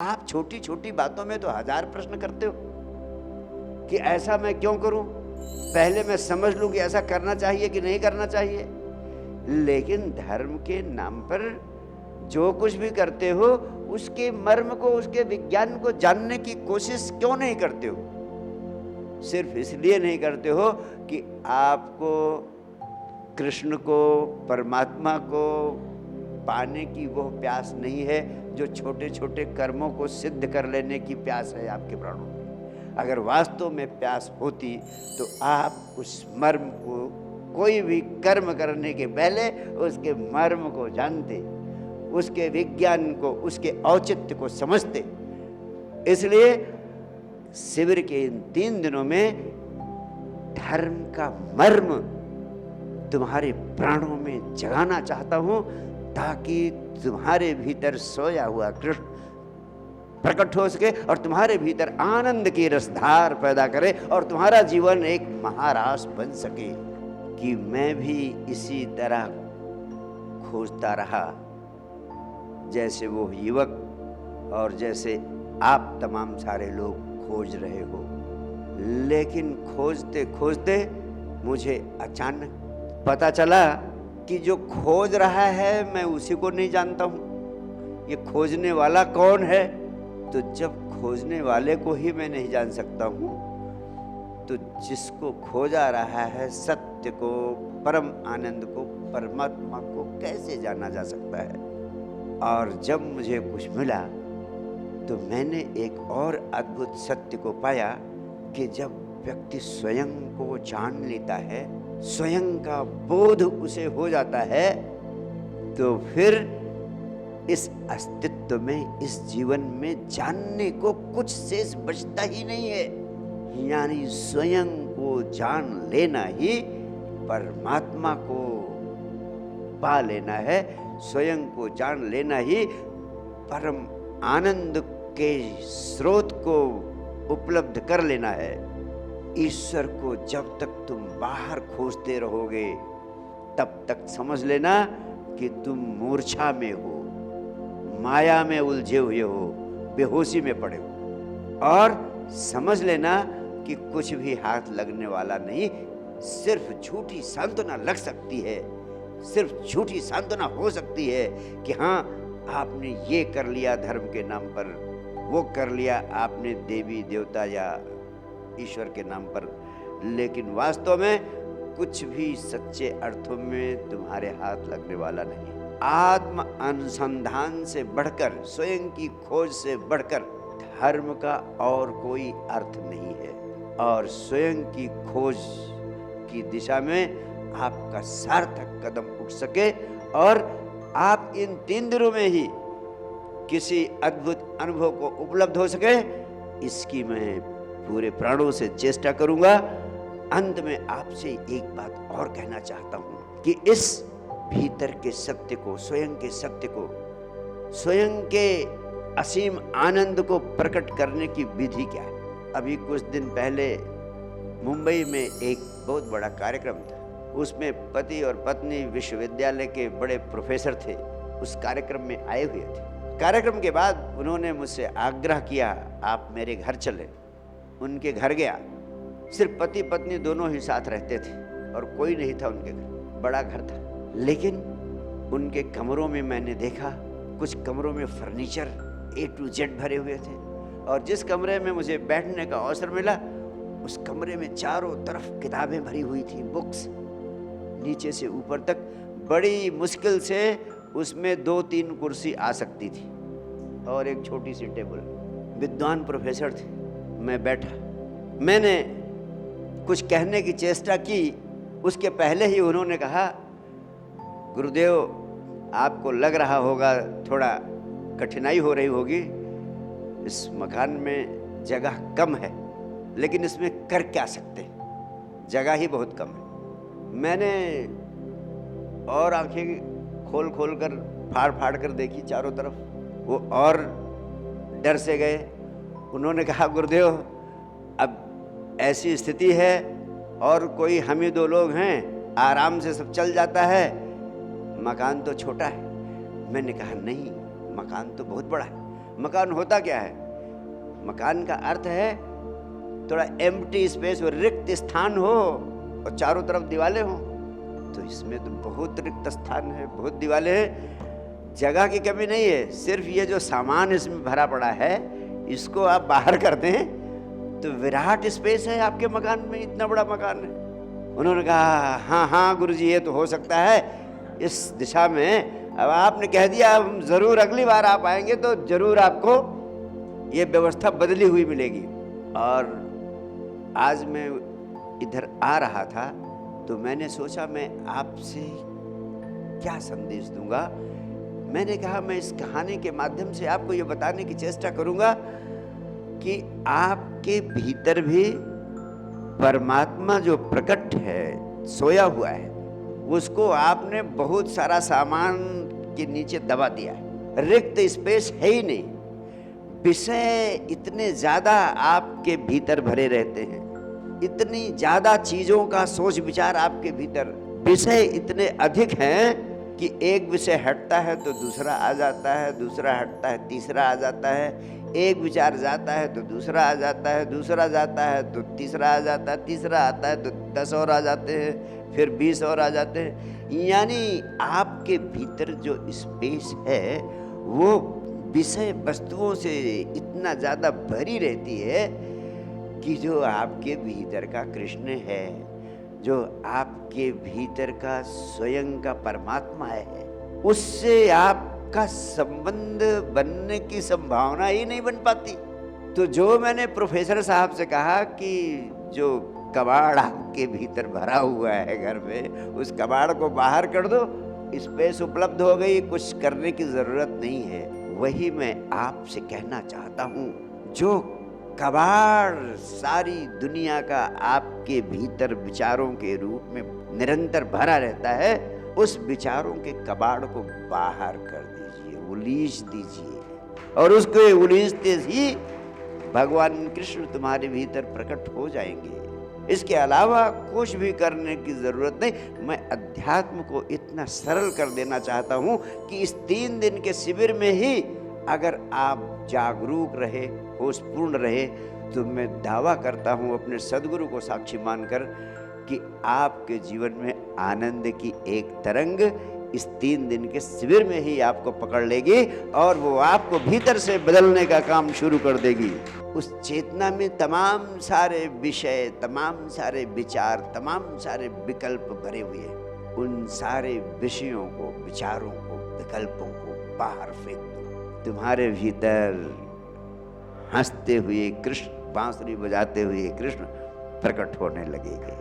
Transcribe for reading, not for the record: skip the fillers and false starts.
आप छोटी छोटी बातों में तो हजार प्रश्न करते हो कि ऐसा मैं क्यों करूं, पहले मैं समझ लूं कि ऐसा करना चाहिए कि नहीं करना चाहिए। लेकिन धर्म के नाम पर जो कुछ भी करते हो उसके मर्म को, उसके विज्ञान को जानने की कोशिश क्यों नहीं करते हो? सिर्फ इसलिए नहीं करते हो कि आपको कृष्ण को, परमात्मा को पाने की वो प्यास नहीं है जो छोटे छोटे कर्मों को सिद्ध कर लेने की प्यास है आपके प्राणों में। अगर वास्तव में प्यास होती तो आप उस मर्म को, कोई भी कर्म करने के पहले उसके मर्म को जानते, उसके विज्ञान को, उसके औचित्य को समझते। इसलिए शिविर के इन 3 दिनों में धर्म का मर्म तुम्हारे प्राणों में जगाना चाहता हूं, ताकि तुम्हारे भीतर सोया हुआ कृष्ण प्रकट हो सके और तुम्हारे भीतर आनंद की रसधार पैदा करे और तुम्हारा जीवन एक महारास बन सके। कि मैं भी इसी तरह खोजता रहा जैसे वो युवक और जैसे आप तमाम सारे लोग खोज रहे हो। लेकिन खोजते खोजते मुझे अचानक पता चला कि जो खोज रहा है मैं उसी को नहीं जानता हूं। ये खोजने वाला कौन है? तो जब खोजने वाले को ही मैं नहीं जान सकता हूं, तो जिसको खोजा रहा है, सत्य को, परम आनंद को, परमात्मा को कैसे जाना जा सकता है? और जब मुझे कुछ मिला तो मैंने एक और अद्भुत सत्य को पाया कि जब व्यक्ति स्वयं को जान लेता है, स्वयं का बोध उसे हो जाता है, तो फिर इस अस्तित्व में, इस जीवन में जानने को कुछ शेष बचता ही नहीं है। यानी स्वयं को जान लेना ही परमात्मा को पा लेना है, स्वयं को जान लेना ही परम आनंद के स्रोत को उपलब्ध कर लेना है। ईश्वर को जब तक तुम बाहर खोजते रहोगे तब तक समझ लेना कि तुम मूर्छा में हो, माया में उलझे हुए हो, बेहोशी में पड़े हो। और समझ लेना कि कुछ भी हाथ लगने वाला नहीं, सिर्फ झूठी सांत्वना लग सकती है, सिर्फ झूठी सांत्वना हो सकती है कि हाँ आपने ये कर लिया धर्म के नाम पर, वो कर लिया आपने देवी देवता या ईश्वर के नाम पर। लेकिन वास्तव में कुछ भी सच्चे अर्थों में तुम्हारे हाथ लगने वाला नहीं। आत्म अनुसंधान से बढ़कर, स्वयं की खोज से बढ़कर धर्म का और कोई अर्थ नहीं है। और स्वयं की खोज की दिशा में आपका सार्थक कदम उठ सके और आप इन 3 दिनों में ही किसी अद्भुत अनुभव को उपलब्ध हो सके, इसकी मैं पूरे प्राणों से चेष्टा करूंगा। अंत में आपसे एक बात और कहना चाहता हूं कि इस भीतर के सत्य को, स्वयं के सत्य को, स्वयं के असीम आनंद को प्रकट करने की विधि क्या है? अभी कुछ दिन पहले मुंबई में एक बहुत बड़ा कार्यक्रम था। उसमें पति और पत्नी विश्वविद्यालय के बड़े प्रोफेसर थे, उस कार्यक्रम में आए हुए थे। कार्यक्रम के बाद उन्होंने मुझसे आग्रह किया, आप मेरे घर चले। उनके घर गया। सिर्फ पति पत्नी दोनों ही साथ रहते थे और कोई नहीं था उनके घर। बड़ा घर था, लेकिन उनके कमरों में मैंने देखा, कुछ कमरों में फर्नीचर A to Z भरे हुए थे। और जिस कमरे में मुझे बैठने का अवसर मिला, उस कमरे में चारों तरफ किताबें भरी हुई थी, बुक्स, नीचे से ऊपर तक। बड़ी मुश्किल से उसमें 2-3 कुर्सी आ सकती थी और एक छोटी सी टेबल। विद्वान प्रोफेसर थे। मैं बैठा, मैंने कुछ कहने की चेष्टा की, उसके पहले ही उन्होंने कहा, गुरुदेव आपको लग रहा होगा थोड़ा कठिनाई हो रही होगी, इस मकान में जगह कम है, लेकिन इसमें कर क्या सकते हैं, जगह ही बहुत कम है। मैंने और आंखें खोल खोल कर, फाड़ फाड़ कर देखी चारों तरफ। वो और डर से गए। उन्होंने कहा, गुरुदेव अब ऐसी स्थिति है और कोई हम ही 2 लोग हैं, आराम से सब चल जाता है, मकान तो छोटा है। मैंने कहा नहीं, मकान तो बहुत बड़ा है। मकान होता क्या है? मकान का अर्थ है थोड़ा एम्प्टी स्पेस हो, रिक्त स्थान हो और चारों तरफ दीवारें हो। तो इसमें तो बहुत रिक्त स्थान है, बहुत दीवारें हैं, जगह की कमी नहीं है। सिर्फ ये जो सामान इसमें भरा पड़ा है, इसको आप बाहर कर दें तो विराट स्पेस है आपके मकान में, इतना बड़ा मकान है। उन्होंने कहा हाँ हाँ गुरुजी, ये तो हो सकता है इस दिशा में। अब आपने कह दिया, हम जरूर अगली बार आप आएंगे तो जरूर आपको ये व्यवस्था बदली हुई मिलेगी। और आज मैं इधर आ रहा था तो मैंने सोचा मैं आपसे क्या संदेश दूंगा। मैंने कहा मैं इस कहानी के माध्यम से आपको ये बताने की चेष्टा करूंगा कि आपके भीतर भी परमात्मा जो प्रकट है, सोया हुआ है, उसको आपने बहुत सारा सामान के नीचे दबा दिया है। रिक्त स्पेस है ही नहीं। विषय इतने ज्यादा आपके भीतर भरे रहते हैं, इतनी ज्यादा चीजों का सोच विचार आपके भीतर, विषय इतने अधिक हैं कि एक विषय हटता है तो दूसरा आ जाता है, दूसरा हटता है तीसरा आ जाता है, एक विचार जाता है तो दूसरा आ जाता है, दूसरा जाता है तो तीसरा आ जाता है, तीसरा आता है तो 10 और आ जाते हैं, फिर 20 और आ जाते हैं। यानी आपके भीतर जो स्पेस है वो विषय वस्तुओं से इतना ज़्यादा भरी रहती है कि जो आपके भीतर का कृष्ण है, जो आपके भीतर का स्वयं का परमात्मा है, उससे आपका संबंध बनने की संभावना ही नहीं बन पाती। तो जो मैंने प्रोफेसर साहब से कहा कि जो कबाड़ आपके भीतर भरा हुआ है घर में, उस कबाड़ को बाहर कर दो, स्पेस उपलब्ध हो गई, कुछ करने की जरूरत नहीं है। वही मैं आपसे कहना चाहता हूँ। जो कबाड़ सारी दुनिया का आपके भीतर विचारों के रूप में निरंतर भरा रहता है, उस विचारों के कबाड़ को बाहर कर दीजिए, उलीच दीजिए, और उसको उलीचते ही भगवान कृष्ण तुम्हारे भीतर प्रकट हो जाएंगे। इसके अलावा कुछ भी करने की जरूरत नहीं। मैं अध्यात्म को इतना सरल कर देना चाहता हूं कि इस 3 दिन के शिविर में ही अगर आप जागरूक रहे, होशपूर्ण रहे, तो मैं दावा करता हूं अपने सदगुरु को साक्षी मानकर कि आपके जीवन में आनंद की एक तरंग इस 3 दिन के शिविर में ही आपको पकड़ लेगी और वो आपको भीतर से बदलने का काम शुरू कर देगी। उस चेतना में तमाम सारे विषय, तमाम सारे विचार, तमाम सारे विकल्प भरे हुए हैं। उन सारे विषयों को, विचारों को, विकल्पों को बाहर फेंक दो। तुम्हारे भीतर हंसते हुए कृष्ण, बांसुरी बजाते हुए कृष्ण प्रकट होने लगेंगे।